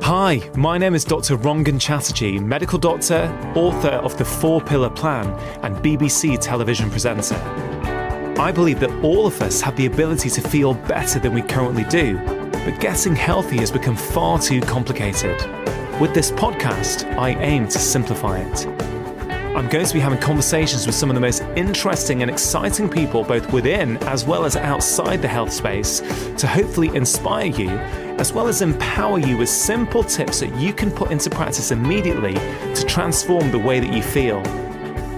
Hi, my name is Dr Chatterjee, medical doctor, author of The 4-Pillar Plan and BBC television presenter. I believe that all of us have the ability to feel better than we currently do, but getting healthy has become far too complicated. With this podcast, I aim to simplify it. I'm going to be having conversations with some of the most interesting and exciting people both within as well as outside the health space to hopefully inspire you as well as empower you with simple tips that you can put into practice immediately to transform the way that you feel.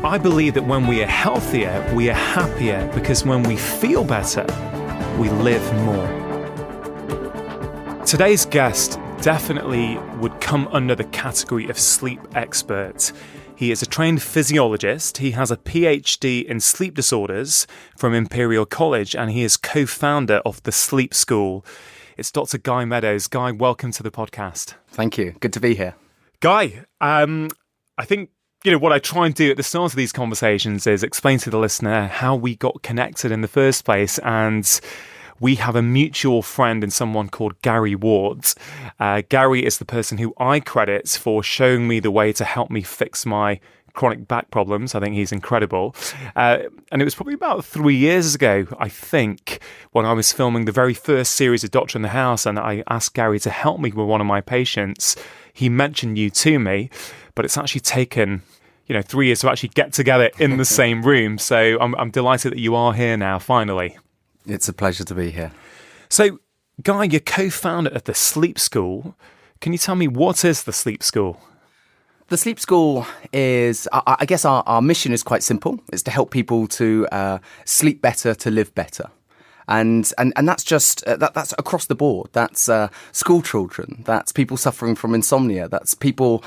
I believe that when we are healthier, we are happier because when we feel better, we live more. Today's guest definitely would come under the category of sleep expert. He is a trained physiologist, he has a PhD in sleep disorders from Imperial College, and he is co-founder of the Sleep School. It's Dr. Guy Meadows. Guy, welcome to the podcast. Thank you. Good to be here. Guy, I think what I try and do at the start of these conversations is explain to the listener how we got connected in the first place, and we have a mutual friend in someone called Gary Ward. Gary is the person who I credit for showing me the way to help me fix my chronic back problems. I think he's incredible. And it was probably about 3 years ago, I think, when I was filming the very first series of Doctor in the House, and I asked Gary to help me with one of my patients. He mentioned you to me, but it's actually taken 3 years to actually get together in the same room. So I'm delighted that you are here now, finally. It's a pleasure to be here. So, Guy, you're co-founder of the Sleep School. Can you tell me, what is the Sleep School? The Sleep School is, I guess our mission is quite simple. It's to help people to sleep better, to live better. And that's just, that's across the board. That's school children. That's people suffering from insomnia. That's people,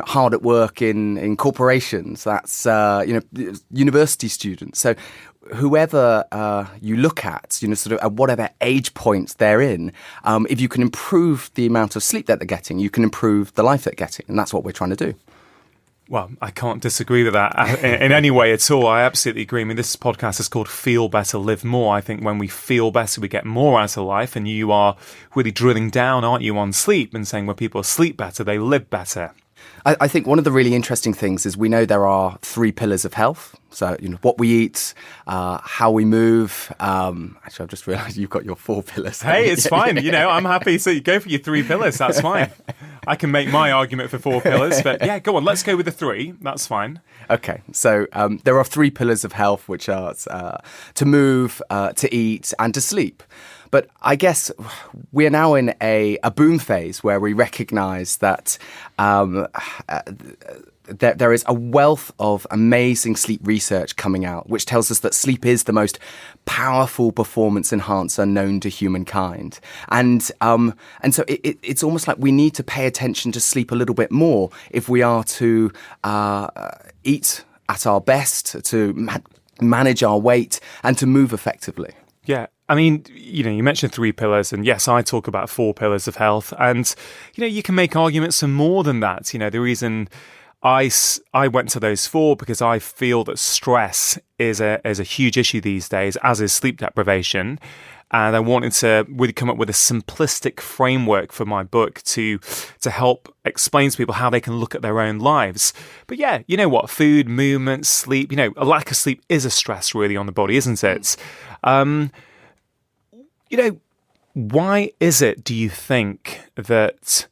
hard at work in corporations. That's, university students. So whoever you look at, sort of at whatever age point they're in, if you can improve the amount of sleep that they're getting, you can improve the life they're getting. And that's what we're trying to do. Well, I can't disagree with that in any way at all. I absolutely agree. I mean, this podcast is called Feel Better, Live More. I think when we feel better, we get more out of life. And you are really drilling down, aren't you, on sleep and saying when people sleep better, they live better. I think one of the really interesting things is we know there are 3 pillars of health. So, what we eat, how we move. Actually, I've just realised you've got your 4 pillars. Hey, it's fine. I'm happy. So you go for your 3 pillars. That's fine. I can make my argument for 4 pillars. But yeah, go on. Let's go with the 3. That's fine. Okay. So there are 3 pillars of health, which are to move, to eat, and to sleep. But I guess we are now in a boom phase where we recognise that there is a wealth of amazing sleep research coming out, which tells us that sleep is the most powerful performance enhancer known to humankind. And so it's almost like we need to pay attention to sleep a little bit more if we are to eat at our best, to manage our weight, and to move effectively. Yeah. I mean, you mentioned 3 pillars, and yes, I talk about 4 pillars of health. And, you can make arguments for more than that. The reason I went to those 4 because I feel that stress is a huge issue these days, as is sleep deprivation. And I wanted to really come up with a simplistic framework for my book to help explain to people how they can look at their own lives. But yeah, you know what? Food, movement, sleep, a lack of sleep is a stress really on the body, isn't it? Why is it, do you think, that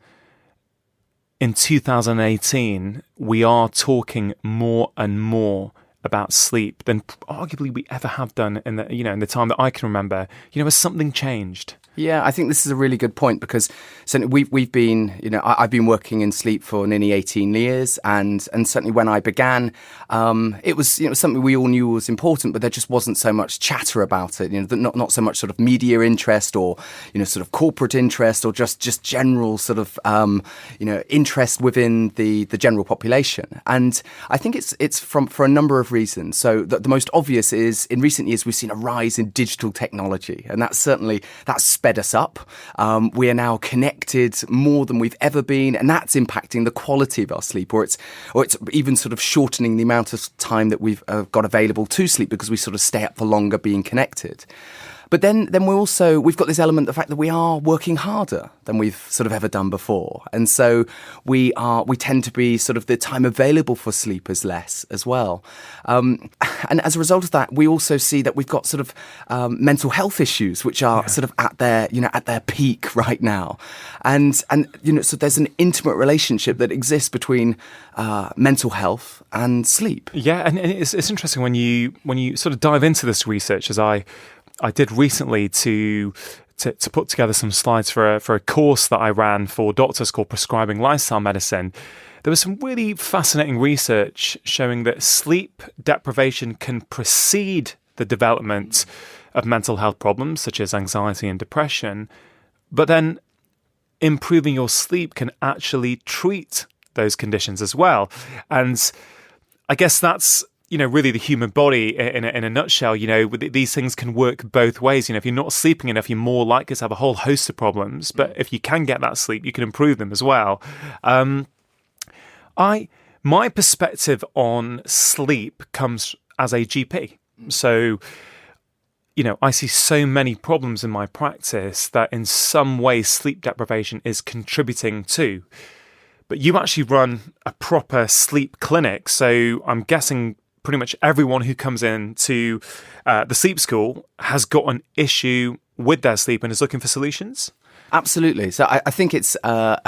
in 2018 we are talking more and more about sleep than arguably we ever have done in the time that I can remember? Has something changed? Yeah, I think this is a really good point because certainly we've been, I've been working in sleep for nearly 18 years, and certainly when I began, it was something we all knew was important, but there just wasn't so much chatter about it. Not so much sort of media interest or sort of corporate interest or just general sort of interest within the general population. And I think it's for a number of reasons. So the most obvious is in recent years we've seen a rise in digital technology, and that's sped us up. We are now connected more than we've ever been, and that's impacting the quality of our sleep, or it's even sort of shortening the amount of time that we've got available to sleep because we sort of stay up for longer being connected. But then we've got this element, the fact that we are working harder than we've sort of ever done before. And so we tend to be sort of the time available for sleep is less as well. And as a result of that, we also see that we've got sort of mental health issues, which are sort of at their peak right now. And so there's an intimate relationship that exists between mental health and sleep. Yeah, and it's interesting when you sort of dive into this research, as I did recently to put together some slides for a course that I ran for doctors called Prescribing Lifestyle Medicine. There was some really fascinating research showing that sleep deprivation can precede the development of mental health problems such as anxiety and depression, but then improving your sleep can actually treat those conditions as well. And I guess that's really the human body in a nutshell. These things can work both ways. If you're not sleeping enough, you're more likely to have a whole host of problems. But if you can get that sleep, you can improve them as well. My perspective on sleep comes as a GP. So, I see so many problems in my practice that in some way sleep deprivation is contributing to. But you actually run a proper sleep clinic. So I'm guessing pretty much everyone who comes in to the sleep school has got an issue with their sleep and is looking for solutions. Absolutely. So I think it's a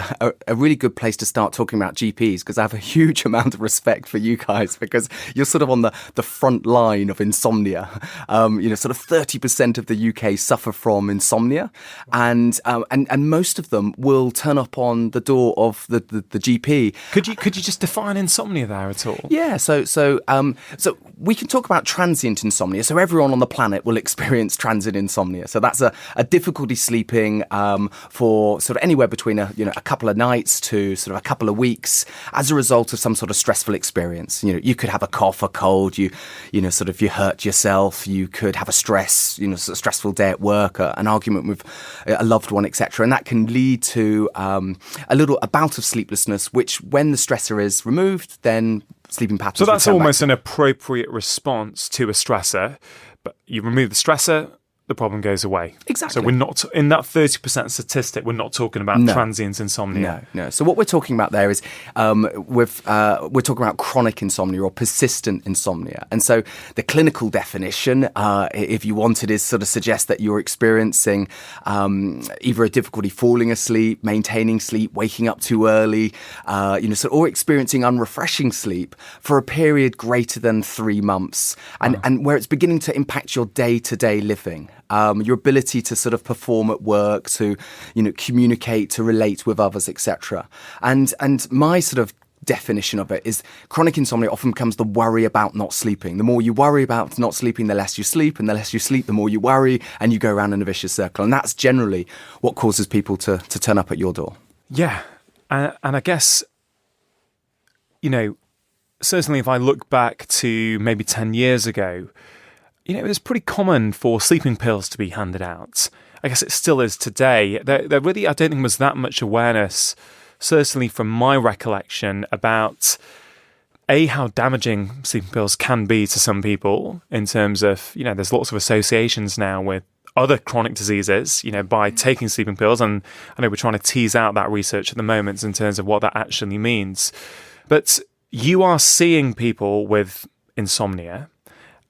really good place to start talking about GPs, because I have a huge amount of respect for you guys, because you're sort of on the front line of insomnia. Sort of 30% of the UK suffer from insomnia, and most of them will turn up on the door of the GP. Could you just define insomnia there at all? Yeah. So we can talk about transient insomnia. So everyone on the planet will experience transient insomnia. So that's a difficulty sleeping for sort of anywhere between a couple of nights to sort of a couple of weeks as a result of some sort of stressful experience. You could have a cough, a cold, you hurt yourself, you could have a stressful day at work, an argument with a loved one, etc. And that can lead to a bout of sleeplessness, which when the stressor is removed, then sleeping patterns. So that's almost an appropriate response to a stressor, but you remove the stressor, the problem goes away. Exactly. So we're not, in that 30% statistic, we're not talking about transient insomnia. No. So what we're talking about there is we're talking about chronic insomnia or persistent insomnia. And so the clinical definition, if you wanted, is sort of suggest that you're experiencing either a difficulty falling asleep, maintaining sleep, waking up too early, or experiencing unrefreshing sleep for a period greater than 3 months, and where it's beginning to impact your day-to-day living. Your ability to sort of perform at work, to communicate, to relate with others, etc. And my sort of definition of it is chronic insomnia often becomes the worry about not sleeping. The more you worry about not sleeping, the less you sleep, and the less you sleep, the more you worry, and you go around in a vicious circle. And that's generally what causes people to turn up at your door. Yeah, and I guess certainly if I look back to maybe 10 years ago, it was pretty common for sleeping pills to be handed out. I guess it still is today. There really, I don't think, was that much awareness, certainly from my recollection, about how damaging sleeping pills can be to some people in terms of, there's lots of associations now with other chronic diseases, by taking sleeping pills. And I know we're trying to tease out that research at the moment in terms of what that actually means. But you are seeing people with insomnia.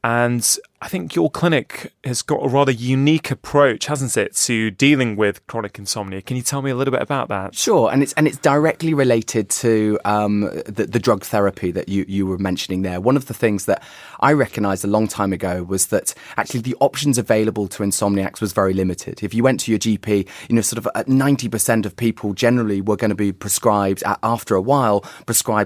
And I think your clinic has got a rather unique approach, hasn't it, to dealing with chronic insomnia. Can you tell me a little bit about that? Sure, and it's directly related to the drug therapy that you were mentioning there. One of the things that I recognised a long time ago was that actually the options available to insomniacs was very limited. If you went to your GP, sort of 90% of people generally were going to be prescribed, after a while,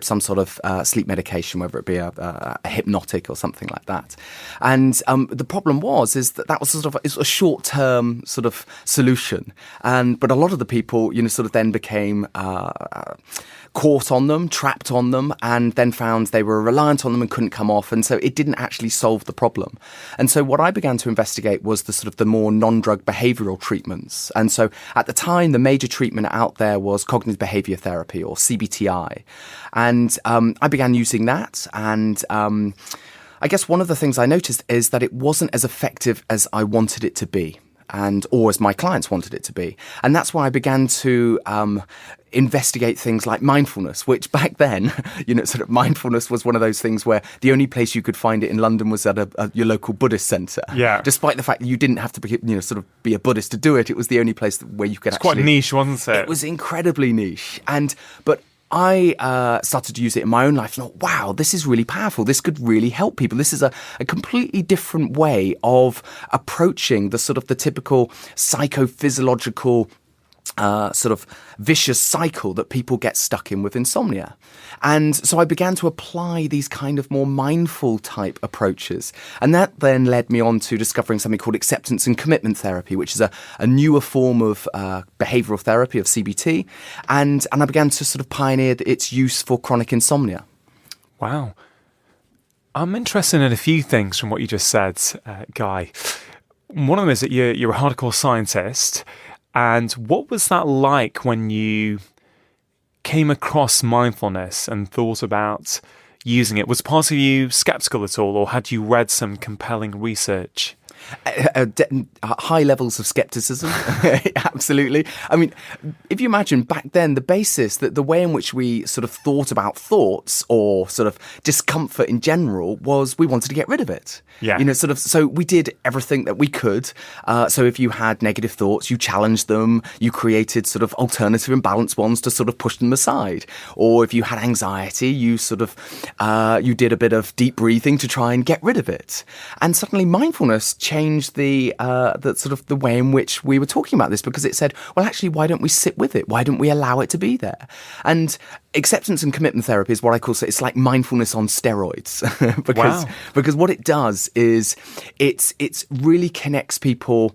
some sort of sleep medication, whether it be a hypnotic or something like that. And the problem was that was sort of a short-term sort of solution, but a lot of the people, sort of then became caught on them, trapped on them, and then found they were reliant on them and couldn't come off, and so it didn't actually solve the problem. And so what I began to investigate was the more non-drug behavioural treatments. And so at the time, the major treatment out there was cognitive behaviour therapy, or CBTI, and I began using that, and I guess one of the things I noticed is that it wasn't as effective as I wanted it to be, or as my clients wanted it to be. And that's why I began to investigate things like mindfulness, which back then, sort of mindfulness was one of those things where the only place you could find it in London was at your local Buddhist centre. Yeah. Despite the fact that you didn't have to be a Buddhist to do it, it was the only place where you could It's quite niche, wasn't it? It was incredibly niche. But I started to use it in my own life and thought, wow, this is really powerful. This could really help people. This is a completely different way of approaching the typical psychophysiological sort of vicious cycle that people get stuck in with insomnia. And so I began to apply these kind of more mindful type approaches. And that then led me on to discovering something called acceptance and commitment therapy, which is a newer form of behavioral therapy, of CBT. And I began to sort of pioneer its use for chronic insomnia. Wow. I'm interested in a few things from what you just said, Guy. One of them is that you're a hardcore scientist. And what was that like when you came across mindfulness and thought about using it? Was part of you skeptical at all, or had you read some compelling research? High levels of skepticism, absolutely. I mean, if you imagine back then, the basis, that the way in which we sort of thought about thoughts or sort of discomfort in general was we wanted to get rid of it. Yeah. So we did everything that we could. So if you had negative thoughts, you challenged them, you created sort of alternative and balanced ones to sort of push them aside. Or if you had anxiety, you sort of, you did a bit of deep breathing to try and get rid of it. And suddenly mindfulness changed the sort of the way in which we were talking about this, because it said, well, actually, why don't we sit with it? Why don't we allow it to be there? And acceptance and commitment therapy is what I call, it's like mindfulness on steroids. because what it does is it's really connects people.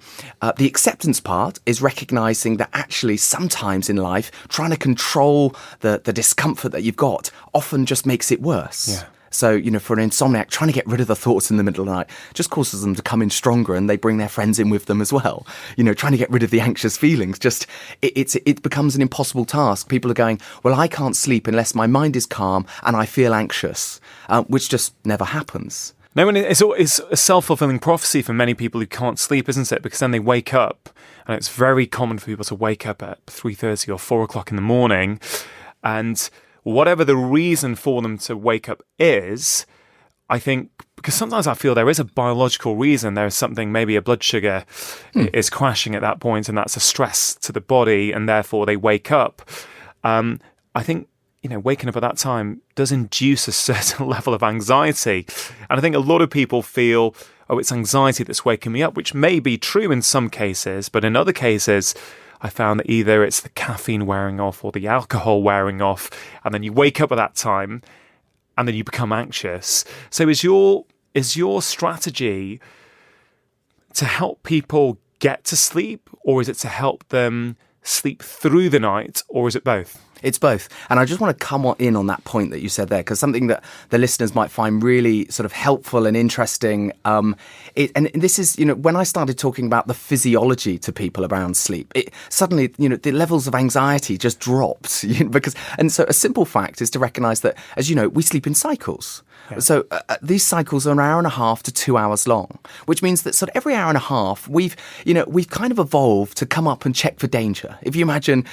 The acceptance part is recognizing that actually sometimes in life, trying to control the discomfort that you've got often just makes it worse. Yeah. So, for an insomniac, trying to get rid of the thoughts in the middle of the night just causes them to come in stronger, and they bring their friends in with them as well. Trying to get rid of the anxious feelings, it becomes an impossible task. People are going, well, I can't sleep unless my mind is calm and I feel anxious, which just never happens. No, and it's a self-fulfilling prophecy for many people who can't sleep, isn't it? Because then they wake up, and it's very common for people to wake up at 3:30 or 4 o'clock in the morning, and whatever the reason for them to wake up is, I think, because sometimes I feel there is a biological reason. There is something, maybe a blood sugar is crashing at that point, and that's a stress to the body, and therefore they wake up. I think, waking up at that time does induce a certain level of anxiety. And I think a lot of people feel, oh, it's anxiety that's waking me up, which may be true in some cases, but in other cases, I found that either it's the caffeine wearing off or the alcohol wearing off, and then you wake up at that time and then you become anxious. So is your strategy to help people get to sleep, or is it to help them sleep through the night, or is it both? It's both. And I just want to come in on that point that you said there, because something that the listeners might find really sort of helpful and interesting. And this is, when I started talking about the physiology to people around sleep, it suddenly, the levels of anxiety just dropped. And so a simple fact is to recognize that, as you know, we sleep in cycles. Yeah. So these cycles are an hour and a half to 2 hours long, which means that sort of every hour and a half, we've kind of evolved to come up and check for danger. If you imagine,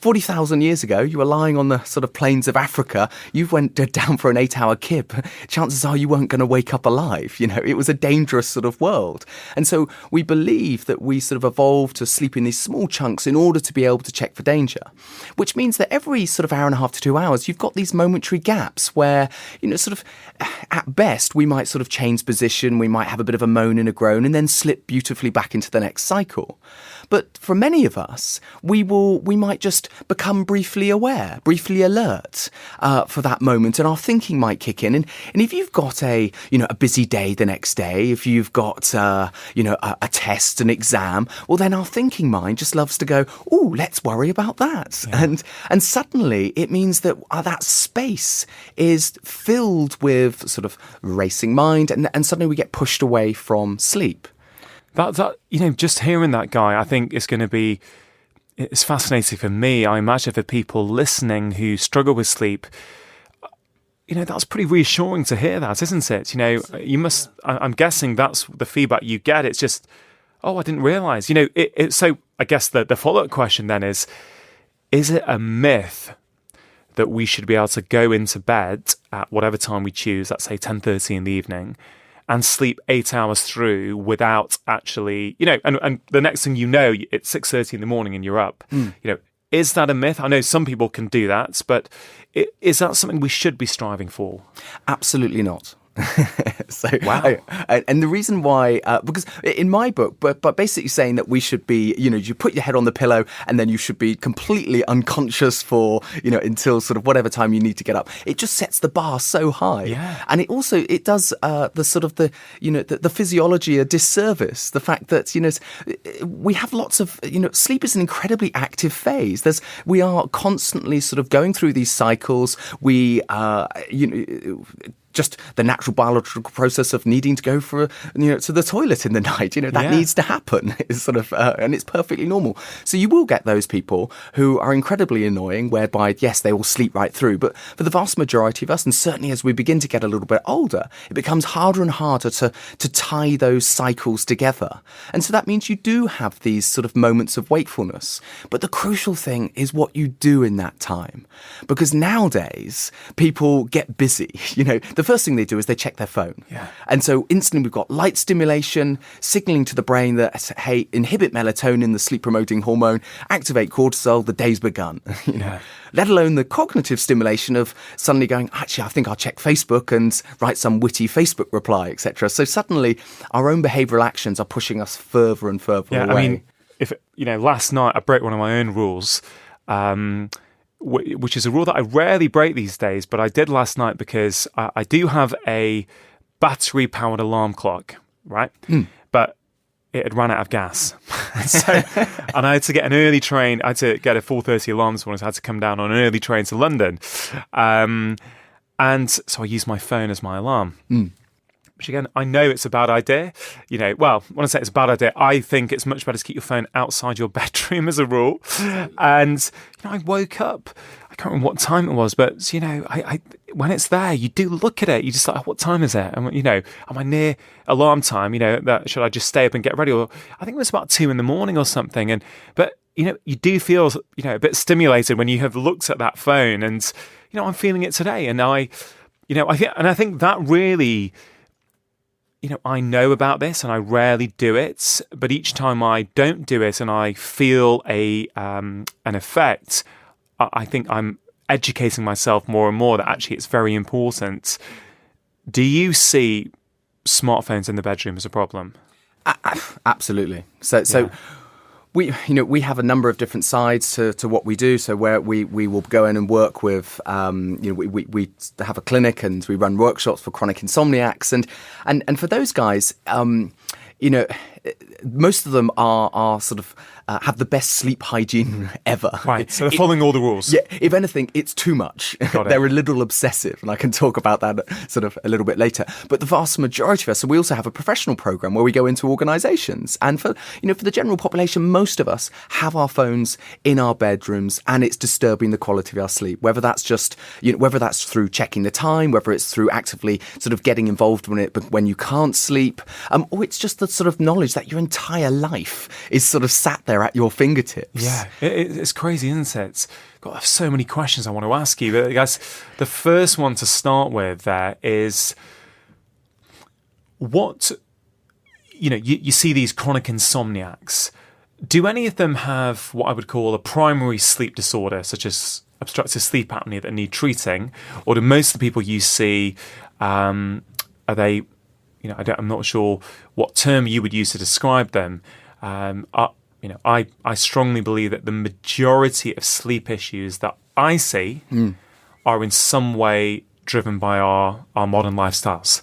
40,000 years ago, you were lying on the sort of plains of Africa, you went down for an 8-hour kip. Chances are you weren't going to wake up alive. It was a dangerous sort of world. And so we believe that we sort of evolved to sleep in these small chunks in order to be able to check for danger, which means that every sort of hour and a half to 2 hours, you've got these momentary gaps where, sort of at best, we might sort of change position, we might have a bit of a moan and a groan and then slip beautifully back into the next cycle. But for many of us, we might just become briefly aware, briefly alert for that moment, and our thinking might kick in. And if you've got a busy day the next day, if you've got a test, an exam, well, then our thinking mind just loves to go, oh, let's worry about that. Yeah. And suddenly it means that that space is filled with sort of racing mind, and suddenly we get pushed away from sleep. That just hearing that, Guy, I think it's fascinating for me. I imagine for people listening who struggle with sleep, that's pretty reassuring to hear that, isn't it? I'm guessing that's the feedback you get. It's just, oh, I didn't realise. So I guess the follow-up question then is it a myth that we should be able to go into bed at whatever time we choose, let's say 10:30 in the evening, and sleep 8 hours through without actually, and the next thing you know, it's 6:30 in the morning and you're up. Is that a myth? I know some people can do that, but is that something we should be striving for? Absolutely not. Wow. And the reason why, because in my book, but basically saying that we should be, you put your head on the pillow and then you should be completely unconscious for, until sort of whatever time you need to get up. It just sets the bar so high. Yeah. And it does the physiology a disservice. The fact that, we have lots of, sleep is an incredibly active phase. We are constantly sort of going through these cycles. Just the natural biological process of needing to go to the toilet in the night, that needs to happen. Is sort of, and it's perfectly normal. So you will get those people who are incredibly annoying, whereby yes, they will sleep right through. But for the vast majority of us, and certainly as we begin to get a little bit older, it becomes harder and harder to tie those cycles together. And so that means you do have these sort of moments of wakefulness. But the crucial thing is what you do in that time, because nowadays people get busy. The first thing they do is they check their phone. Yeah. And so instantly we've got light stimulation, signaling to the brain that, hey, inhibit melatonin, the sleep-promoting hormone, activate cortisol, the day's begun. Let alone the cognitive stimulation of suddenly going, actually, I think I'll check Facebook and write some witty Facebook reply, etc. So suddenly our own behavioural actions are pushing us further and further away. I mean, if last night I broke one of my own rules, which is a rule that I rarely break these days, but I did last night because I do have a battery-powered alarm clock, right? But it had run out of gas. And I had to get an early train. I had to get a 4:30 alarm this morning, so I had to come down on an early train to London. And so I used my phone as my alarm. Which again, I know it's a bad idea. Well, when I say it's a bad idea, I think it's much better to keep your phone outside your bedroom as a rule. And I woke up. I can't remember what time it was, but I when it's there, you do look at it. You just like, oh, what time is it? And am I near alarm time? That should I just stay up and get ready? Or I think it was about 2 a.m. or something. But you do feel a bit stimulated when you have looked at that phone. And I'm feeling it today. And I think that really. I know about this and I rarely do it, but each time I don't do it and I feel an effect, I think I'm educating myself more and more that actually it's very important. Do you see smartphones in the bedroom as a problem? Absolutely. So we have a number of different sides to what we do. So where we will go in and work with, we have a clinic and we run workshops for chronic insomniacs, and for those guys, most of them are sort of have the best sleep hygiene ever. Right, so they're following all the rules. Yeah, if anything, it's too much. They're a little obsessive, and I can talk about that sort of a little bit later. But the vast majority of us, so we also have a professional program where we go into organisations, and for the general population, most of us have our phones in our bedrooms, and it's disturbing the quality of our sleep. Whether that's just whether that's through checking the time, whether it's through actively sort of getting involved in it, but when you can't sleep, or it's just the sort of knowledge that your entire life is sort of sat there at your fingertips. Yeah, it's crazy, isn't it? God, I have so many questions I want to ask you, but I guess the first one to start with there is what, you see these chronic insomniacs. Do any of them have what I would call a primary sleep disorder, such as obstructive sleep apnea, that need treating? Or do most of the people you see, are they, I'm not sure what term you would use to describe them, I strongly believe that the majority of sleep issues that I see are in some way driven by our modern lifestyles.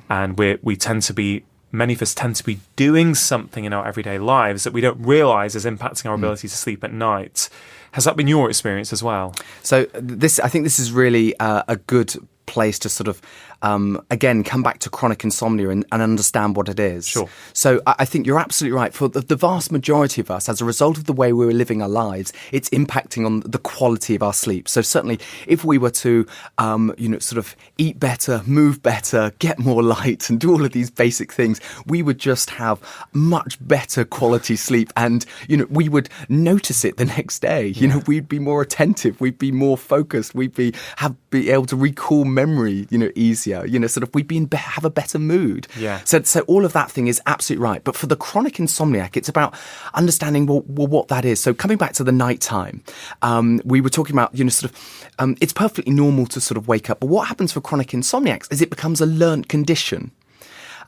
And many of us tend to be doing something in our everyday lives that we don't realise is impacting our ability to sleep at night. Has that been your experience as well? So I think this is really a good place to sort of, again, come back to chronic insomnia and understand what it is. Sure. So I think you're absolutely right. For the vast majority of us, as a result of the way we're living our lives, it's impacting on the quality of our sleep. So certainly, if we were to, sort of eat better, move better, get more light, and do all of these basic things, we would just have much better quality sleep, and we would notice it the next day. We'd be more attentive, we'd be more focused, we'd be able to recall memory, easier. We'd have a better mood. Yeah. So all of that thing is absolutely right. But for the chronic insomniac, it's about understanding what that is. So coming back to the nighttime, we were talking about it's perfectly normal to sort of wake up. But what happens for chronic insomniacs is it becomes a learnt condition.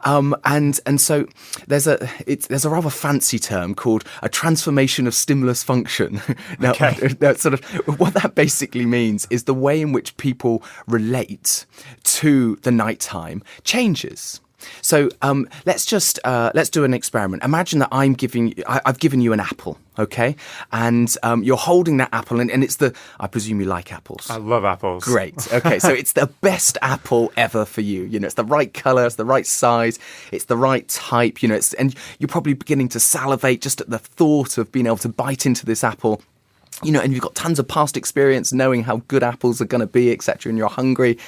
And so there's a rather fancy term called a transformation of stimulus function. Now, sort of what that basically means is the way in which people relate to the nighttime changes. So let's do an experiment. Imagine that I've given you an apple, okay, and you're holding that apple, and it's I presume you like apples. I love apples. Great. Okay, so it's the best apple ever for you. It's the right colour, it's the right size, it's the right type. And you're probably beginning to salivate just at the thought of being able to bite into this apple. And you've got tons of past experience knowing how good apples are going to be, etc., and you're hungry.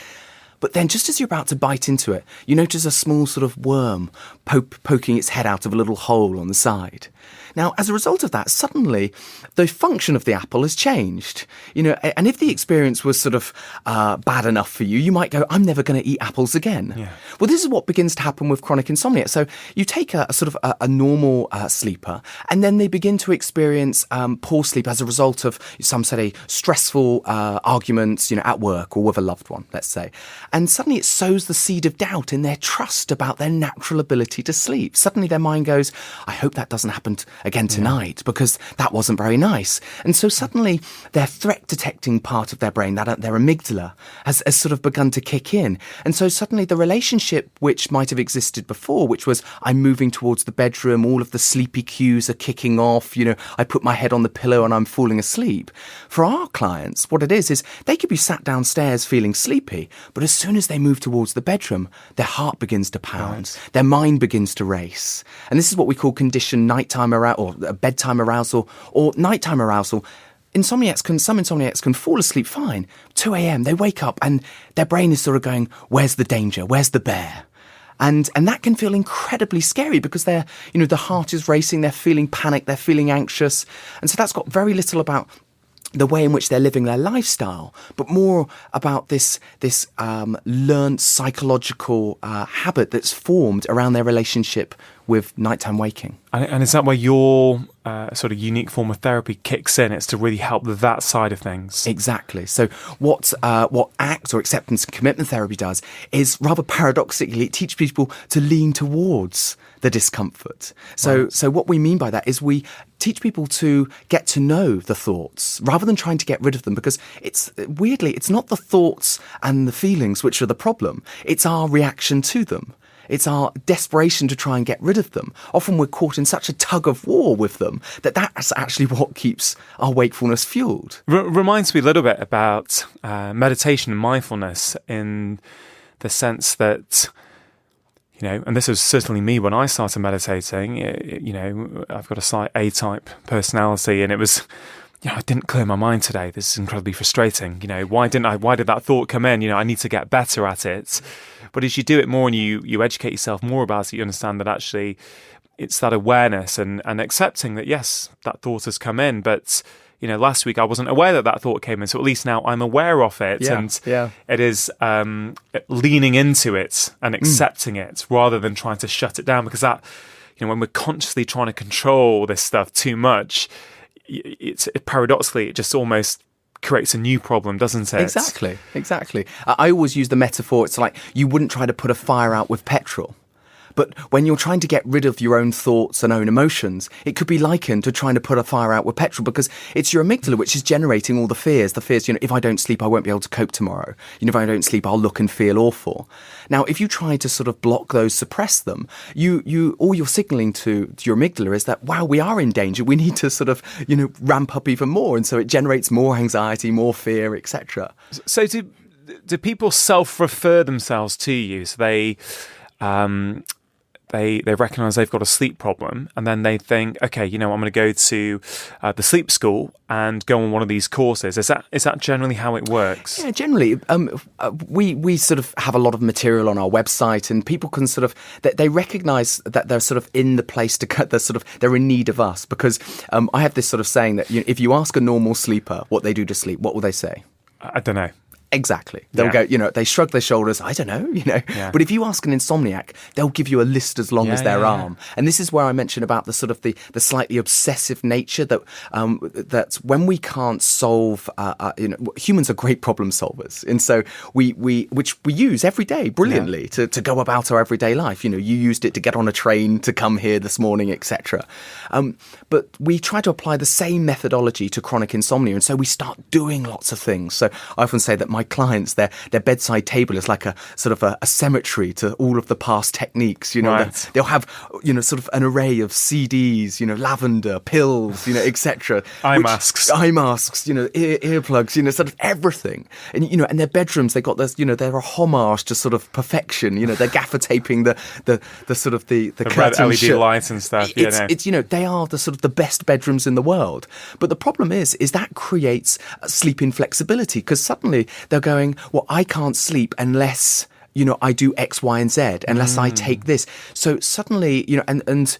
But then just as you're about to bite into it, you notice a small sort of worm poking its head out of a little hole on the side. Now, as a result of that, suddenly the function of the apple has changed. And if the experience was sort of bad enough for you, you might go, I'm never going to eat apples again. Yeah. Well, this is what begins to happen with chronic insomnia. So you take a sort of a normal sleeper, and then they begin to experience poor sleep as a result of, some say, stressful arguments, at work or with a loved one, let's say. And suddenly it sows the seed of doubt in their trust about their natural ability to sleep. Suddenly their mind goes, I hope that doesn't happen again tonight, because that wasn't very nice. And so suddenly their threat detecting part of their brain, their amygdala, has sort of begun to kick in. And so suddenly the relationship which might have existed before, which was I'm moving towards the bedroom, all of the sleepy cues are kicking off, I put my head on the pillow and I'm falling asleep. For our clients, what it is they could be sat downstairs feeling sleepy, but as soon as they move towards the bedroom, their heart begins to pound, their mind begins to race. And this is what we call conditioned nighttime arousal, or bedtime arousal, or nighttime arousal. Some insomniacs can fall asleep fine. 2 a.m, they wake up and their brain is sort of going, where's the danger? Where's the bear? And that can feel incredibly scary because the heart is racing, they're feeling panic, they're feeling anxious. And so that's got very little about the way in which they're living their lifestyle, but more about this learned psychological habit that's formed around their relationship with nighttime waking. And is that where your sort of unique form of therapy kicks in? It's to really help with that side of things. Exactly. So what ACT, or acceptance and commitment therapy, does is, rather paradoxically, it teaches people to lean towards the discomfort. So what we mean by that is we teach people to get to know the thoughts rather than trying to get rid of them, because it's not the thoughts and the feelings which are the problem. It's our reaction to them. It's our desperation to try and get rid of them. Often we're caught in such a tug of war with them that's actually what keeps our wakefulness fueled. Reminds me a little bit about meditation and mindfulness, in the sense that, and this was certainly me when I started meditating. I've got a slight A-type personality, and it was, I didn't clear my mind today. This is incredibly frustrating. Why did that thought come in? I need to get better at it. But as you do it more and you educate yourself more about it, you understand that actually it's that awareness and accepting that, yes, that thought has come in, but last week I wasn't aware that thought came in, so at least now I'm aware of it. It is leaning into it and accepting it rather than trying to shut it down, because that, when we're consciously trying to control this stuff too much, paradoxically, it just almost creates a new problem, doesn't it? Exactly. I always use the metaphor, it's like you wouldn't try to put a fire out with petrol. But when you're trying to get rid of your own thoughts and own emotions, it could be likened to trying to put a fire out with petrol, because it's your amygdala which is generating all the fears. The fears, if I don't sleep, I won't be able to cope tomorrow. If I don't sleep, I'll look and feel awful. Now, if you try to sort of block those, suppress them, all you're signaling to your amygdala is that, wow, we are in danger. We need to sort of, ramp up even more. And so it generates more anxiety, more fear, etc. So do people self-refer themselves to you? So they recognise they've got a sleep problem, and then they think, okay, I'm going to go to the sleep school and go on one of these courses. Is that generally how it works? Yeah, generally, we sort of have a lot of material on our website, and people can sort of they recognise that they're sort of in the place to cut. They're in need of us, because I have this sort of saying that if you ask a normal sleeper what they do to sleep, what will they say? I don't know. Exactly. They'll go, they shrug their shoulders. I don't know, Yeah. But if you ask an insomniac, they'll give you a list as long as their arm. And this is where I mention about the sort of the slightly obsessive nature that when we can't solve, humans are great problem solvers. And so which we use every day brilliantly to go about our everyday life. You used it to get on a train to come here this morning, etc. But we try to apply the same methodology to chronic insomnia. And so we start doing lots of things. So I often say that my clients, their bedside table is like a sort of a cemetery to all of the past techniques. Right. They'll have sort of an array of CDs, lavender pills, etc. Eye masks, earplugs, sort of everything. And and their bedrooms, they got this, they're a homage to sort of perfection. They're gaffer taping the sort of the red LED lights and stuff. It's they are the sort of the best bedrooms in the world. But the problem is that creates sleep inflexibility, because suddenly they're going, well, I can't sleep unless, I do X, Y, and Z, unless I take this. So suddenly, and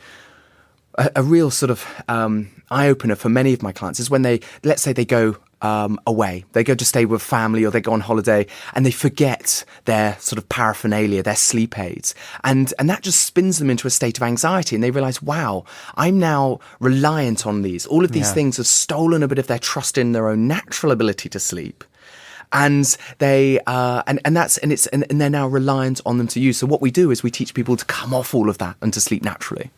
a real sort of eye-opener for many of my clients is when let's say they go away. They go to stay with family, or they go on holiday, and they forget their sort of paraphernalia, their sleep aids. And that just spins them into a state of anxiety, and they realise, wow, I'm now reliant on these. All of these things have stolen a bit of their trust in their own natural ability to sleep. And they and they're now reliant on them to use. So what we do is we teach people to come off all of that and to sleep naturally.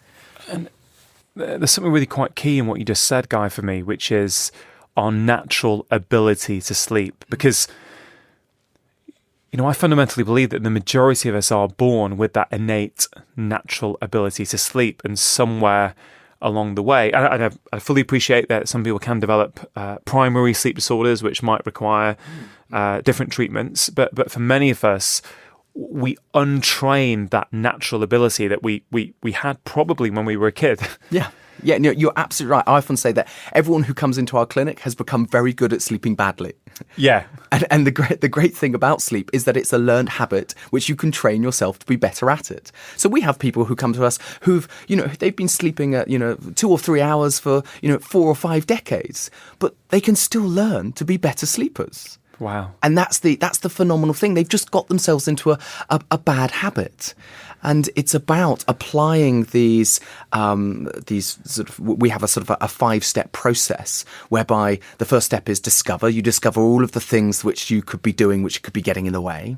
And there's something really quite key in what you just said, Guy, for me, which is our natural ability to sleep. Because I fundamentally believe that the majority of us are born with that innate natural ability to sleep, and somewhere along the way, and I fully appreciate that some people can develop primary sleep disorders, which might require different treatments. But for many of us, we untrain that natural ability that we had probably when we were a kid. Yeah, you're absolutely right. I often say that everyone who comes into our clinic has become very good at sleeping badly. Yeah. And the great thing about sleep is that it's a learned habit which you can train yourself to be better at it. So we have people who come to us who've, they've been sleeping at, 2 or 3 hours for, 4 or 5 decades, but they can still learn to be better sleepers. Wow. And that's the phenomenal thing. They've just got themselves into a bad habit. And it's about applying these sort of, we have a sort of a 5-step process whereby the first step is discover. You discover all of the things which you could be doing, which could be getting in the way.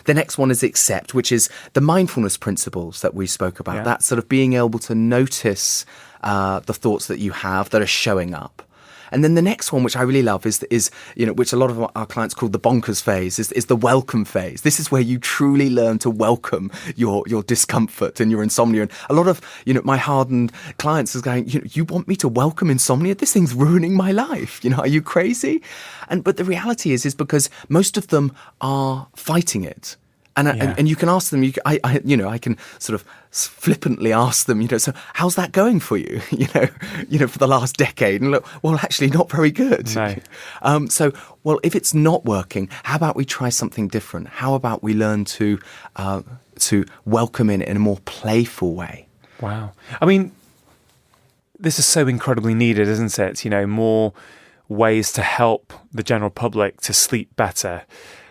The next one is accept, which is the mindfulness principles that we spoke about. Yeah. That's sort of being able to notice the thoughts that you have that are showing up. And then the next one, which I really love, is which a lot of our clients call the bonkers phase, is the welcome phase. This is where you truly learn to welcome your discomfort and your insomnia. And a lot of my hardened clients is going, you want me to welcome insomnia? This thing's ruining my life. Are you crazy? But the reality is because most of them are fighting it. And you can ask them. I can sort of flippantly ask them. So how's that going for you? For the last decade. And look, well, actually, not very good. No. Well, if it's not working, how about we try something different? How about we learn to welcome in a more playful way? Wow. I mean, this is so incredibly needed, isn't it? More ways to help the general public to sleep better.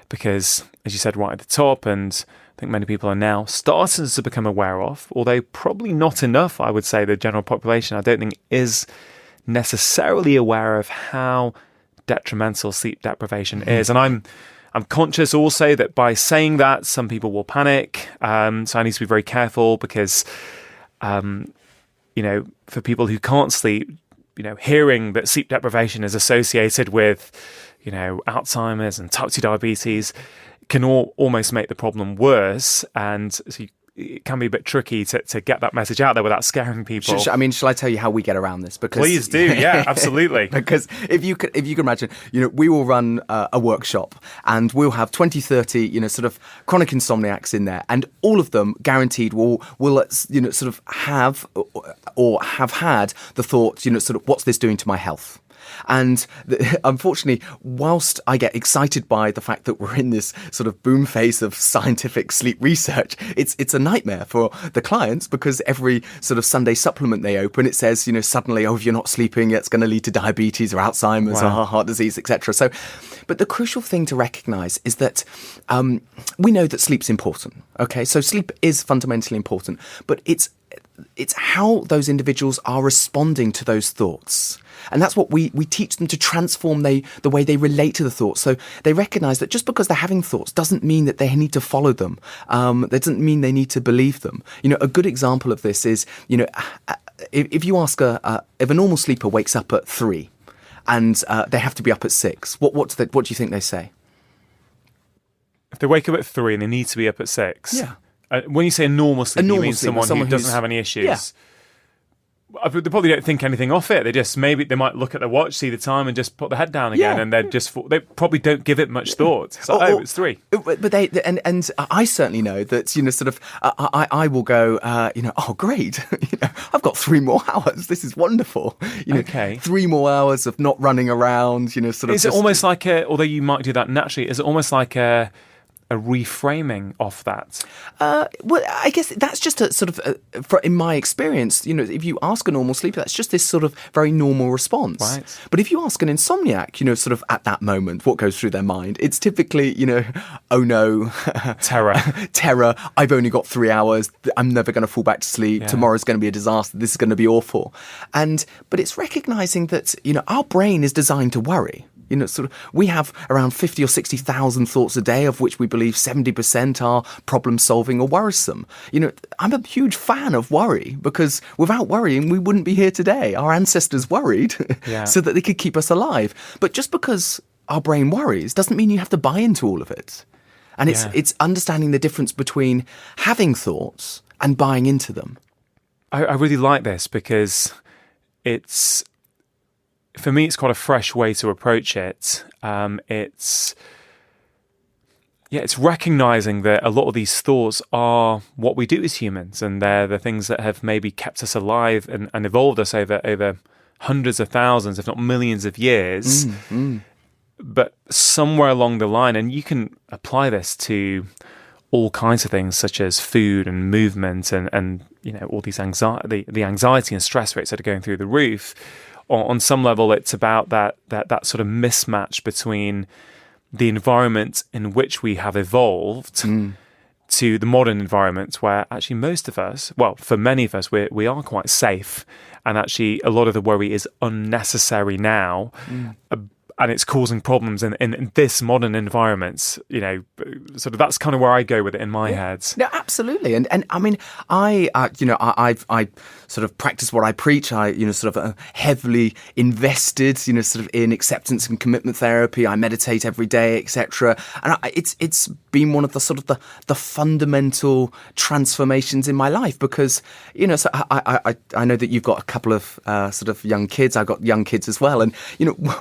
Because, as you said right at the top, and I think many people are now starting to become aware of, although probably not enough, I would say, the general population, I don't think is necessarily aware of how detrimental sleep deprivation is. And I'm conscious also that by saying that, some people will panic. So I need to be very careful because, for people who can't sleep, hearing that sleep deprivation is associated with Alzheimer's and type 2 diabetes can almost make the problem worse. And so it can be a bit tricky to get that message out there without scaring people. Shall I tell you how we get around this? Because please do, yeah, absolutely. Because if you can imagine, we will run a workshop and we'll have 20, 30, sort of chronic insomniacs in there, and all of them guaranteed will sort of have or have had the thought, sort of, what's this doing to my health? And unfortunately, whilst I get excited by the fact that we're in this sort of boom phase of scientific sleep research, it's a nightmare for the clients, because every sort of Sunday supplement they open, it says, suddenly, if you're not sleeping, it's going to lead to diabetes or Alzheimer's or heart disease, etc. So, but the crucial thing to recognise is that we know that sleep's important. Okay, so sleep is fundamentally important, but it's how those individuals are responding to those thoughts. And that's what we teach them, to transform the way they relate to the thoughts. So they recognise that just because they're having thoughts doesn't mean that they need to follow them. That doesn't mean they need to believe them. A good example of this is, if you ask if a normal sleeper wakes up at 3 and they have to be up at 6, what do you think they say? If they wake up at 3 and they need to be up at 6? Yeah. When you say a normal sleeper, you mean someone who doesn't have any issues? Yeah. They probably don't think anything of it. They might look at the watch, see the time, and just put their head down again, and they probably don't give it much thought. It's like, it's 3. But and I certainly know that sort of I will go oh great, I've got 3 more hours. This is wonderful. Okay. 3 more hours of not running around. Sort of. Is it almost like although you might do that naturally, is it almost like a reframing of that? Well, I guess that's just a sort of, in my experience, if you ask a normal sleeper, that's just this sort of very normal response. Right. But if you ask an insomniac, sort of at that moment, what goes through their mind, it's typically, oh no. Terror. I've only got 3 hours. I'm never going to fall back to sleep. Yeah. Tomorrow's going to be a disaster. This is going to be awful. But it's recognizing that, our brain is designed to worry. Sort of, we have around 50 or 60,000 thoughts a day, of which we believe 70% are problem-solving or worrisome. I'm a huge fan of worry, because without worrying, we wouldn't be here today. Our ancestors worried so that they could keep us alive. But just because our brain worries doesn't mean you have to buy into all of it. And it's understanding the difference between having thoughts and buying into them. I really like this, because for me, it's quite a fresh way to approach it. It's recognizing that a lot of these thoughts are what we do as humans, and they're the things that have maybe kept us alive and evolved us over hundreds of thousands, if not millions of years. But somewhere along the line, and you can apply this to all kinds of things, such as food and movement and all these the anxiety and stress rates that are going through the roof. On some level, it's about that sort of mismatch between the environment in which we have evolved to the modern environment, where actually most of us, well, for many of us, we are quite safe, and actually a lot of the worry is unnecessary now. And it's causing problems in this modern environment, sort of that's kind of where I go with it in my head. No, absolutely. And I mean, I sort of practice what I preach. I, sort of heavily invested, sort of in acceptance and commitment therapy. I meditate every day, etc. And it's been one of the sort of the fundamental transformations in my life, because, so I know that you've got a couple of sort of young kids. I've got young kids as well. And,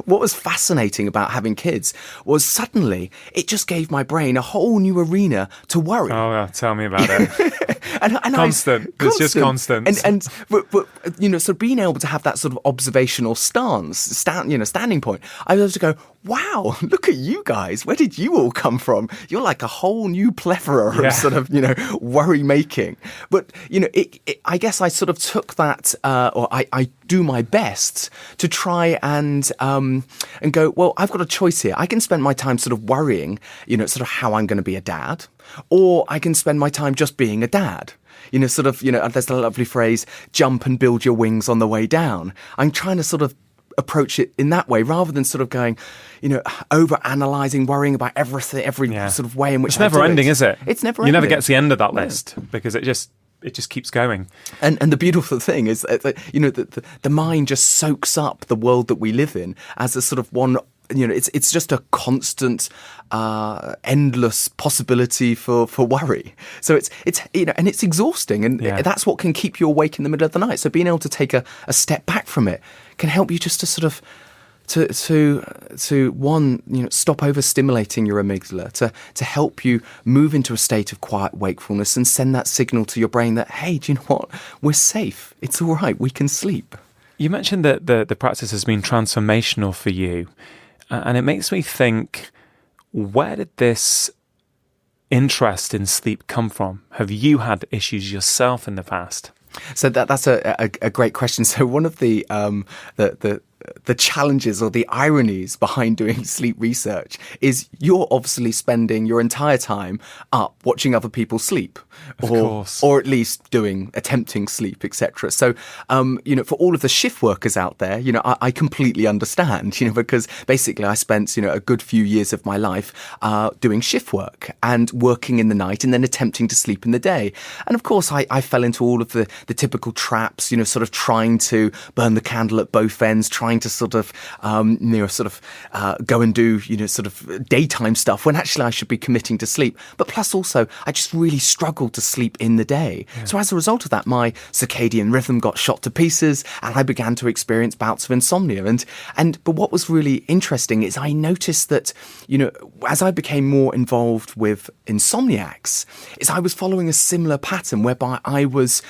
what was fascinating about having kids was suddenly it just gave my brain a whole new arena to worry. Oh, yeah, tell me about it. and constant. It's just constant. But so being able to have that sort of observational standing point, I was able to go, wow, look at you guys. Where did you all come from? You're like a whole new plethora of sort of, worry making. But, I guess I sort of took that, or I do my best to try and go, well, I've got a choice here. I can spend my time sort of worrying, sort of how I'm going to be a dad, or I can spend my time just being a dad. There's the lovely phrase, jump and build your wings on the way down. I'm trying to sort of approach it in that way, rather than sort of going, over-analysing, worrying about everything, every sort of way in which it's never ending, is it? It's never ending. You never get to the end of that list, because it just keeps going. And the beautiful thing is that, the mind just soaks up the world that we live in as a sort of one it's just a constant, endless possibility for worry. So it's and it's exhausting, and that's what can keep you awake in the middle of the night. So being able to take a step back from it can help you just to sort of to one, stop overstimulating your amygdala, to help you move into a state of quiet wakefulness and send that signal to your brain that, hey, do you know what? We're safe. It's all right. We can sleep. You mentioned that the practice has been transformational for you, and it makes me think, where did this interest in sleep come from? Have you had issues yourself in the past? So that's a great question. So one of the challenges or the ironies behind doing sleep research is you're obviously spending your entire time up watching other people sleep, or at least attempting sleep, etc. So, for all of the shift workers out there, I completely understand, because basically I spent, a good few years of my life doing shift work and working in the night and then attempting to sleep in the day. And of course, I fell into all of the typical traps, sort of trying to burn the candle at both ends, trying to sort of, go and do, sort of daytime stuff when actually I should be committing to sleep. But plus also, I just really struggled to sleep in the day. Yeah. So as a result of that, my circadian rhythm got shot to pieces and I began to experience bouts of insomnia. But what was really interesting is I noticed that, as I became more involved with insomniacs, is I was following a similar pattern whereby I was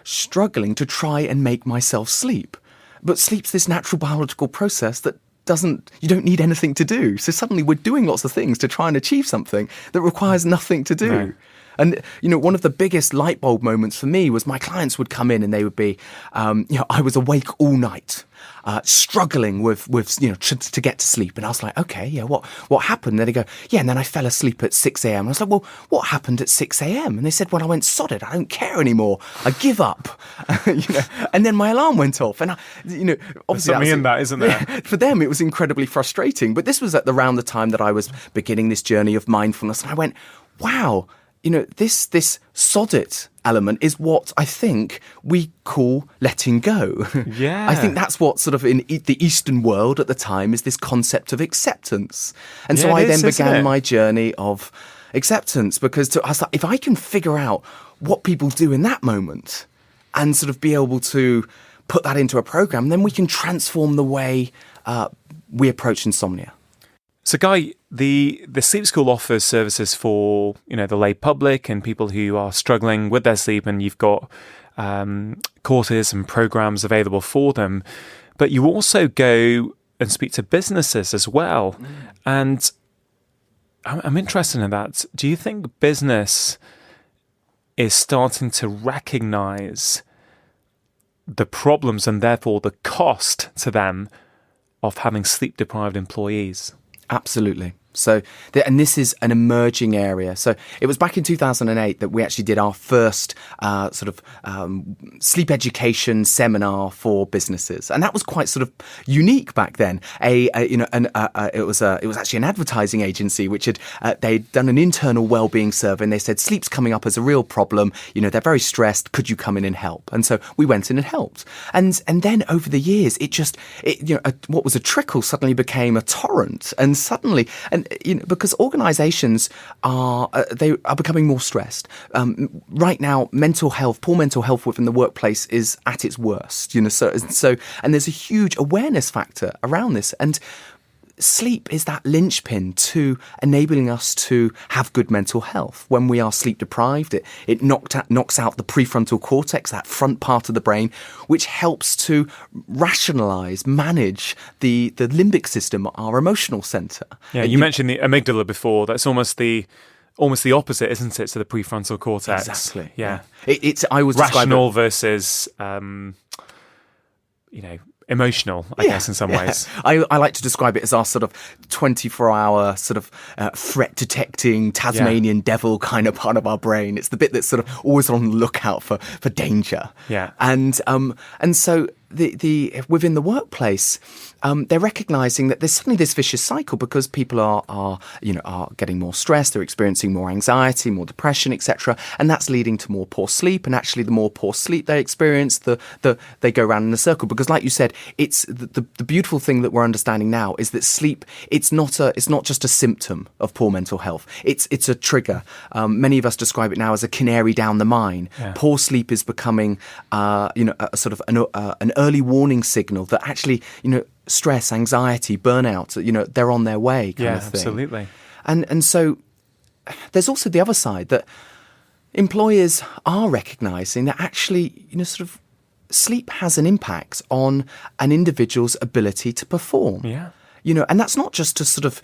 struggling to try and make myself sleep. But sleep's this natural biological process that you don't need anything to do. So suddenly we're doing lots of things to try and achieve something that requires nothing to do. No. And, one of the biggest light bulb moments for me was my clients would come in and they would be, I was awake all night, struggling with to get to sleep. And I was like, okay, yeah, what happened? And then they go, yeah, and then I fell asleep at 6 a.m. And I was like, well, what happened at 6 a.m.? And they said, well, I went, sod it, I don't care anymore. I give up. And then my alarm went off. And, obviously there's something in that, isn't there? For them, it was incredibly frustrating. But this was at around the time that I was beginning this journey of mindfulness. And I went, wow, this sod it element is what I think we call letting go. Yeah. I think that's what sort of in the Eastern world at the time is this concept of acceptance. And so I then began my journey of acceptance because I was like, if I can figure out what people do in that moment and sort of be able to put that into a program, then we can transform the way we approach insomnia. So, Guy, the sleep school offers services for the lay public and people who are struggling with their sleep, and you've got courses and programs available for them. But you also go and speak to businesses as well, and I'm interested in that. Do you think business is starting to recognise the problems and therefore the cost to them of having sleep-deprived employees? Absolutely. So, and this is an emerging area. So it was back in 2008 that we actually did our first sleep education seminar for businesses, and that was quite sort of unique back then. It was actually an advertising agency which they'd done an internal well-being survey, and they said sleep's coming up as a real problem. They're very stressed. Could you come in and help? And so we went in and helped. And then over the years, what was a trickle suddenly became a torrent, and suddenly because organisations are becoming more stressed. Right now, poor mental health within the workplace is at its worst. So and there's a huge awareness factor around this, and sleep is that linchpin to enabling us to have good mental health. When we are sleep deprived, it knocks out the prefrontal cortex, that front part of the brain, which helps to rationalise, manage the limbic system, our emotional centre. Yeah, you mentioned the amygdala before. That's almost the opposite, isn't it, to the prefrontal cortex? Exactly. Yeah. I was rational versus emotional, I guess, in some ways. I like to describe it as our sort of 24-hour sort of threat-detecting Tasmanian devil kind of part of our brain. It's the bit that's sort of always on the lookout for danger. Yeah. And so within the workplace, they're recognizing that there's suddenly this vicious cycle because people are getting more stressed, they're experiencing more anxiety, more depression, etc., and that's leading to more poor sleep. And actually, the more poor sleep they experience, they go around in a circle. Because, like you said, it's the beautiful thing that we're understanding now is that sleep it's not just a symptom of poor mental health. It's a trigger. Many of us describe it now as a canary down the mine. Yeah. Poor sleep is becoming a sort of an early warning signal that actually, stress, anxiety, burnout, they're on their way kind of thing. Absolutely. And so there's also the other side that employers are recognizing that actually, sort of sleep has an impact on an individual's ability to perform. Yeah. And that's not just to sort of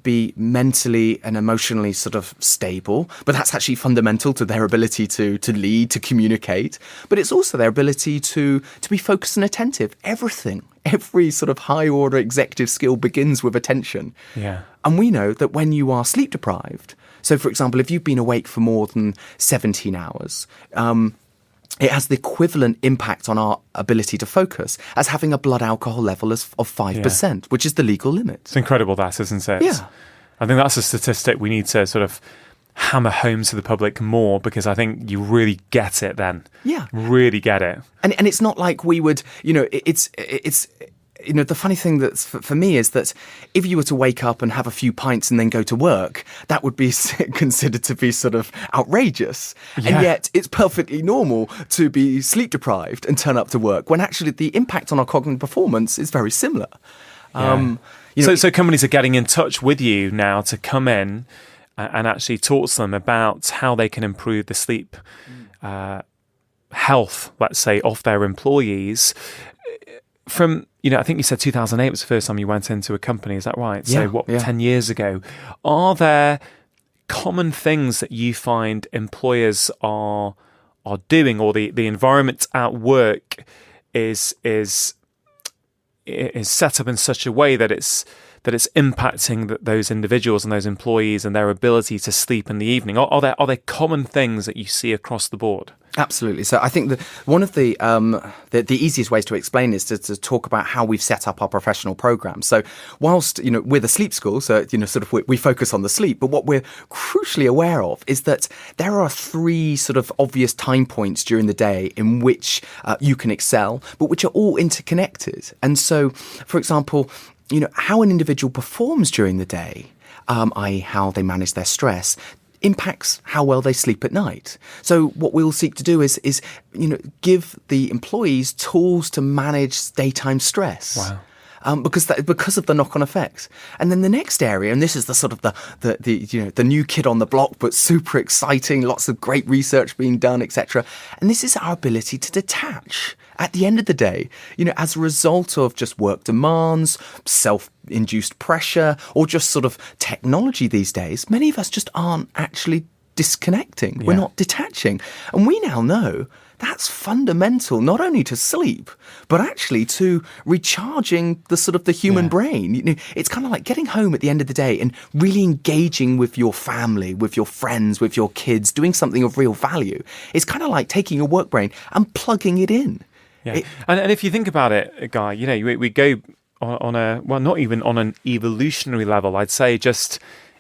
be mentally and emotionally sort of stable, but that's actually fundamental to their ability to lead, to communicate. But it's also their ability to be focused and attentive. Every sort of high order executive skill begins with attention. Yeah. And we know that when you are sleep deprived, so for example, if you've been awake for more than 17 hours, it has the equivalent impact on our ability to focus as having a blood alcohol level of 5%, which is the legal limit. It's incredible that, isn't it? Yeah. I think that's a statistic we need to sort of hammer home to the public more, because I think you really get it then. Yeah. Really get it. And it's not like we would, it's the funny thing that's for me is that if you were to wake up and have a few pints and then go to work, that would be considered to be sort of outrageous. Yeah. And yet it's perfectly normal to be sleep deprived and turn up to work when actually the impact on our cognitive performance is very similar. Yeah. So companies are getting in touch with you now to come in and actually talk to them about how they can improve the sleep health, let's say, of their employees. From, I think you said 2008 was the first time you went into a company, is that right? Yeah, So 10 years ago. Are there common things that you find employers are doing, or the environment at work is set up in such a way that it's impacting those individuals and those employees and their ability to sleep in the evening? Are there common things that you see across the board? Absolutely. So I think that one of the easiest ways to explain is to talk about how we've set up our professional programs. So whilst, we're the sleep school, so, sort of we focus on the sleep, but what we're crucially aware of is that there are 3 sort of obvious time points during the day in which you can excel, but which are all interconnected. And so, for example, how an individual performs during the day, i.e. how they manage their stress, impacts how well they sleep at night. So what we'll seek to do is give the employees tools to manage daytime stress. Wow. Because of the knock-on effects. And then the next area, and this is the sort of the new kid on the block, but super exciting, lots of great research being done, etc. And this is our ability to detach at the end of the day, as a result of just work demands, self-induced pressure, or just sort of technology these days. Many of us just aren't actually disconnecting. Yeah. We're not detaching. And we now know that's fundamental, not only to sleep, but actually to recharging the sort of the human brain. It's kind of like getting home at the end of the day and really engaging with your family, with your friends, with your kids, doing something of real value. It's kind of like taking your work brain and plugging it in. Yeah. And if you think about it, Guy, we go on not even on an evolutionary level, I'd say just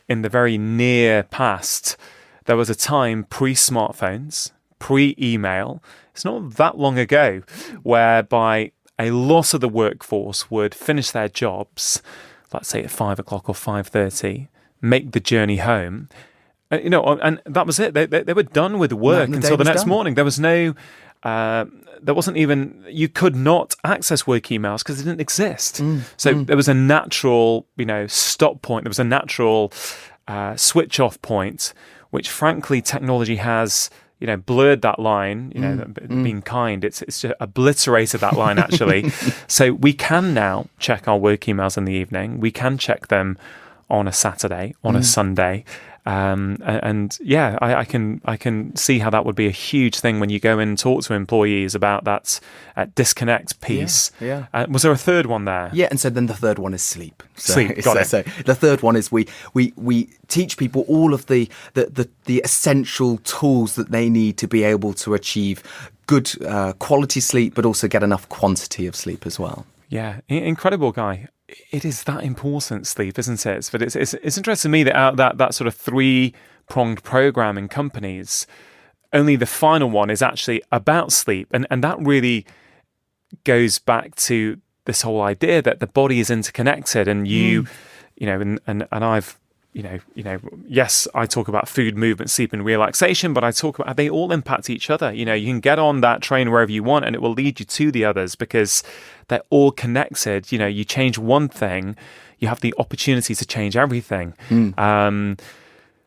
in the very near past, there was a time pre-smartphones, pre-email, it's not that long ago, whereby a lot of the workforce would finish their jobs, let's say at 5 o'clock or 5:30, make the journey home, and that was it. They were done with work until the next morning. There was no... there wasn't even, you could not access work emails because it didn't exist. There was a natural, stop point. There was a natural switch off point, which frankly technology has, blurred that line, being kind. It's just obliterated that line actually. So we can now check our work emails in the evening. We can check them on a Saturday, on a Sunday. I can see how that would be a huge thing when you go in and talk to employees about that disconnect piece. Yeah. Was there a third one there? Yeah, and so then the third one is sleep. Sleep, got it. So the third one is we teach people all of the essential tools that they need to be able to achieve good quality sleep, but also get enough quantity of sleep as well. Yeah, incredible, Guy. It is that important, sleep, isn't it? But it's interesting to me that sort of three-pronged program in companies, only the final one is actually about sleep. And that really goes back to this whole idea that the body is interconnected, and and I've, yes, I talk about food, movement, sleep, and relaxation, but I talk about how they all impact each other. You can get on that train wherever you want, and it will lead you to the others because they're all connected. You change one thing, you have the opportunity to change everything.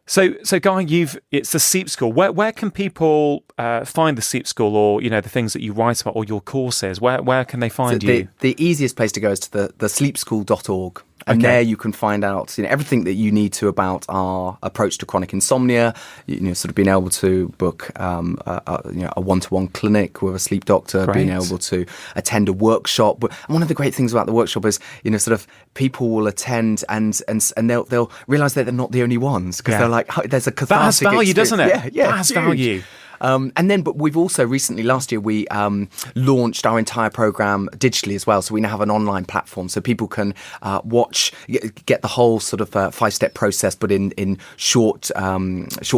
So Guy, it's the Sleep School. Where can people find the Sleep School, or the things that you write about, or your courses? Where can they find you? The easiest place to go is to the sleepschool.org. And there you can find out everything that you need to about our approach to chronic insomnia. Sort of being able to book a one-to-one clinic with a sleep doctor, Great. being able to attend a workshop. And one of the great things about the workshop is sort of people will attend and they'll realise that they're not the only ones, because they're like, oh, there's a cathartic that has value, experience. doesn't it? Yeah, that has value. But we've also recently, last year, we launched our entire program digitally as well. So we now have an online platform, so people can get the whole sort of 5-step process, but in short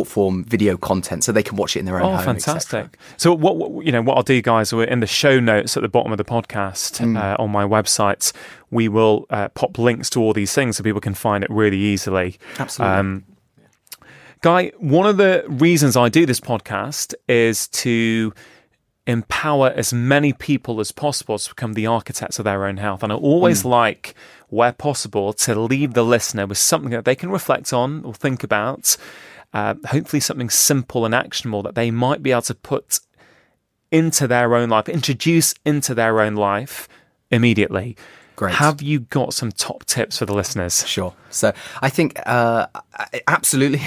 form video content, so they can watch it in their own home. Fantastic! So what I'll do, guys, we're in the show notes at the bottom of the podcast on my website. We will pop links to all these things so people can find it really easily. Absolutely. Guy, one of the reasons I do this podcast is to empower as many people as possible to become the architects of their own health. And I always like, where possible, to leave the listener with something that they can reflect on or think about, hopefully something simple and actionable that they might be able to put into their own life, introduce into their own life immediately. Great. Have you got some top tips for the listeners? Sure. So I think absolutely.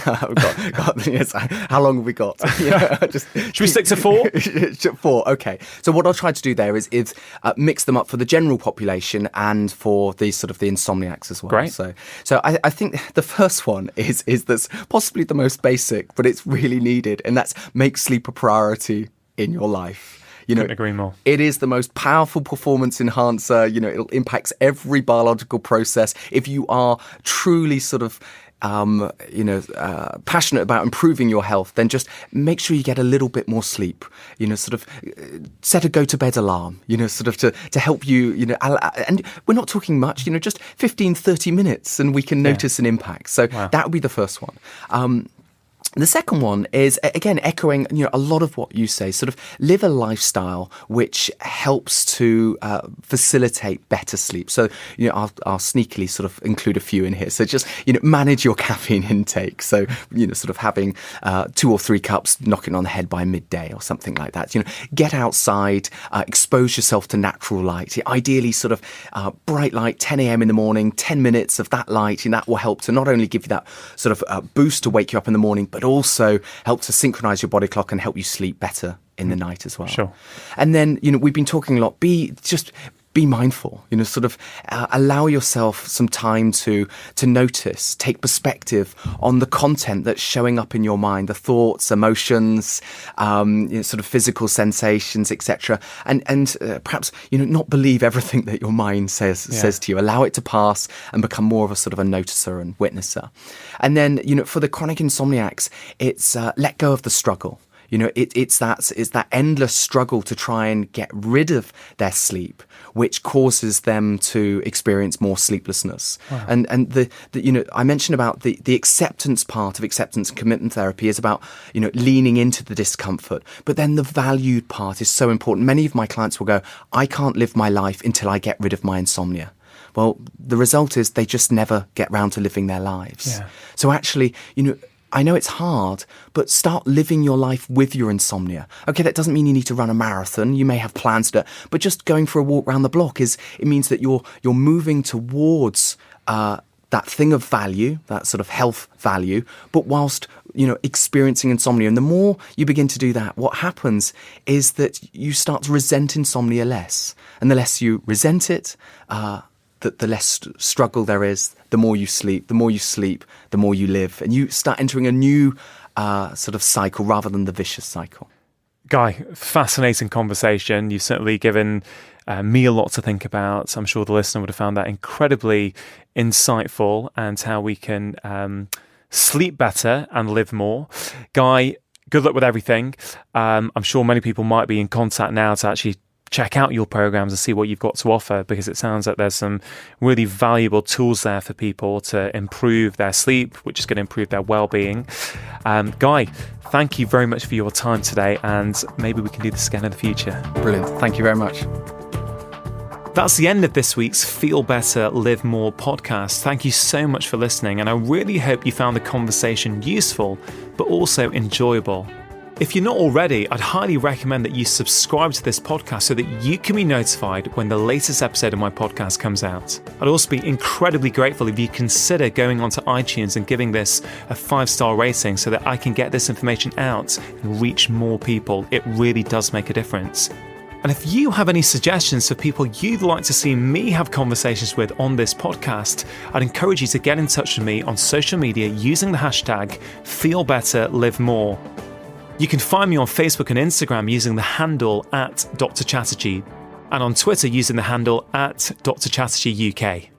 Yes. How long have we got? Should we stick to 4? 4. Okay. So what I'll try to do there is mix them up for the general population and for the sort of the insomniacs as well. Great. So I think the first one is that's possibly the most basic, but it's really needed, and that's make sleep a priority in your life. Couldn't agree more. It is the most powerful performance enhancer. It impacts every biological process. If you are truly sort of passionate about improving your health, then just make sure you get a little bit more sleep. Sort of set a go-to-bed alarm, sort of to help you, and we're not talking much, just 15, 30 minutes, and we can notice an impact. So that would be the first one. The second one is, again, echoing a lot of what you say, sort of live a lifestyle which helps to facilitate better sleep. So, I'll sneakily sort of include a few in here. So just, manage your caffeine intake. So, sort of having 2 or 3 cups knocking on the head by midday or something like that. Get outside, expose yourself to natural light. Ideally, sort of bright light, 10 a.m. in the morning, 10 minutes of that light, and that will help to not only give you that sort of boost to wake you up in the morning, but also help to synchronize your body clock and help you sleep better in the night as well. Sure. And then, we've been talking a lot, be mindful, sort of allow yourself some time to notice, take perspective on the content that's showing up in your mind, the thoughts, emotions, sort of physical sensations, etc. And perhaps, not believe everything that your mind says to you. Allow it to pass and become more of a sort of a noticer and witnesser. And then, for the chronic insomniacs, it's let go of the struggle. It's that endless struggle to try and get rid of their sleep, which causes them to experience more sleeplessness. Wow. And I mentioned about the acceptance part of acceptance and commitment therapy is about, leaning into the discomfort. But then the valued part is so important. Many of my clients will go, I can't live my life until I get rid of my insomnia. Well, the result is they just never get round to living their lives. Yeah. So actually, I know it's hard, but start living your life with your insomnia. Okay, that doesn't mean you need to run a marathon. You may have plans to, but just going for a walk around the block it means that you're moving towards that thing of value, that sort of health value, but whilst experiencing insomnia. And the more you begin to do that, what happens is that you start to resent insomnia less, and the less you resent it, the less struggle there is. The more you sleep, the more you live, and you start entering a new sort of cycle rather than the vicious cycle. Guy, fascinating conversation. You've certainly given me a lot to think about. I'm sure the listener would have found that incredibly insightful, and how we can sleep better and live more. Guy, good luck with everything. I'm sure many people might be in contact now to actually check out your programs and see what you've got to offer, because it sounds like there's some really valuable tools there for people to improve their sleep, which is going to improve their well-being. Guy, thank you very much for your time today, and maybe we can do this again in the future. Brilliant. Thank you very much. That's the end of this week's Feel Better, Live More podcast. Thank you so much for listening, and I really hope you found the conversation useful, but also enjoyable. If you're not already, I'd highly recommend that you subscribe to this podcast so that you can be notified when the latest episode of my podcast comes out. I'd also be incredibly grateful if you consider going onto iTunes and giving this a 5-star rating so that I can get this information out and reach more people. It really does make a difference. And if you have any suggestions for people you'd like to see me have conversations with on this podcast, I'd encourage you to get in touch with me on social media using the hashtag FeelBetterLiveMore. You can find me on Facebook and Instagram using the handle @Dr Chatterjee, and on Twitter using the handle @Dr Chatterjee UK.